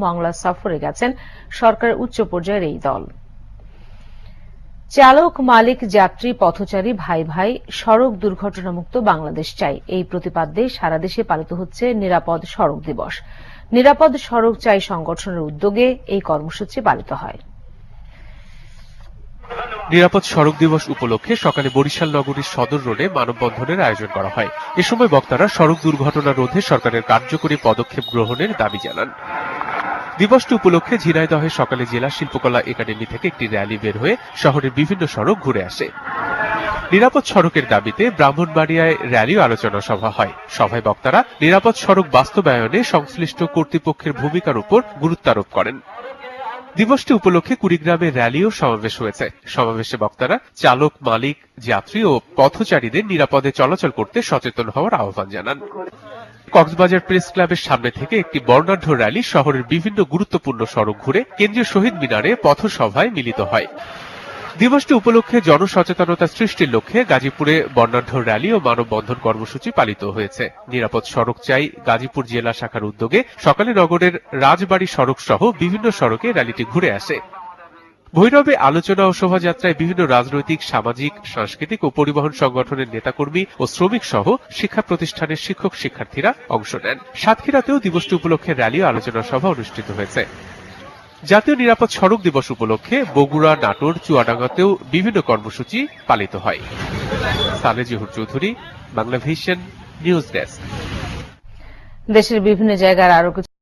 মংলা সফরে গেছেন সরকারের উচ্চ পর্যায়ের এই দল। চালক, মালিক, যাত্রী, পথচারী ভাই ভাই সড়ক দুর্ঘটনামুক্ত বাংলাদেশ চাই, এই প্রতিপাদ্যে সারা দেশে পালিত হচ্ছে নিরাপদ সড়ক দিবস। নিরাপদ সড়ক চাই সংগঠনের উদ্যোগে এই কর্মসূচি পালিত হয়। নিরাপদ সড়ক দিবস উপলক্ষে সকালে বরিশাল নগরীর সদর রোডে মানববন্ধনের আয়োজন করা হয়। এ সময় বক্তারা সড়ক দুর্ঘটনা রোধে সরকারের কার্যকরী পদক্ষেপ গ্রহণের দাবি জানান। দিবসটি উপলক্ষে ঝিনাইদহে সকালে জেলা শিল্পকলা একাডেমি থেকে একটি র্যালি বের হয়ে শহরের বিভিন্ন সড়ক ঘুরে আসে। নিরাপদ সড়কের দাবিতে ব্রাহ্মণবাড়িয়ায় র্যালি ও আলোচনা সভা হয়। সভায় বক্তারা নিরাপদ সড়ক বাস্তবায়নে সংশ্লিষ্ট কর্তৃপক্ষের ভূমিকার উপর গুরুত্ব আরোপ করেন। দিবসটি উপলক্ষে কুড়িগ্রামে র্যালি ও সমাবেশ হয়েছে। সমাবেশে বক্তারা চালক, মালিক, যাত্রী ও পথচারীদের নিরাপদে চলাচল করতে সচেতন হওয়ার আহ্বান জানান। কক্সবাজার প্রেস ক্লাবের সামনে থেকে একটি বর্ণাঢ্য র্যালি শহরের বিভিন্ন গুরুত্বপূর্ণ সড়ক ঘুরে কেন্দ্রীয় শহীদ মিনারে পথসভায় মিলিত হয়। দিবসটি উপলক্ষে জনসচেতনতা সৃষ্টির লক্ষ্যে গাজীপুরে বর্ণাঢ্য র্যালি ও মানববন্ধন কর্মসূচি পালিত হয়েছে। নিরাপদ সড়ক চাই গাজীপুর জেলা শাখার উদ্যোগে সকালে নগরের রাজবাড়ী সড়ক সহ বিভিন্ন সড়কে র্যালিটি ঘুরে আসে। ভৈরবে আলোচনা ও শোভাযাত্রায় বিভিন্ন রাজনৈতিক, সামাজিক, সাংস্কৃতিক ও পরিবহন সংগঠনের নেতাকর্মী ও শ্রমিক সহ শিক্ষা প্রতিষ্ঠানের শিক্ষক শিক্ষার্থীরা অংশ নেন। সাতক্ষীরাতেও দিবসটি উপলক্ষে র্যালি ও আলোচনা সভা অনুষ্ঠিত হয়েছে। জাতীয় নিরাপদ সড়ক দিবস উপলক্ষে বগুড়া, নাটোর, চুয়াডাঙ্গাতেও বিভিন্ন কর্মসূচি পালিত হয়। Saleh Zahur Chowdhury, Bangla vision news desk. দেশের বিভিন্ন জায়গার আরো কিছু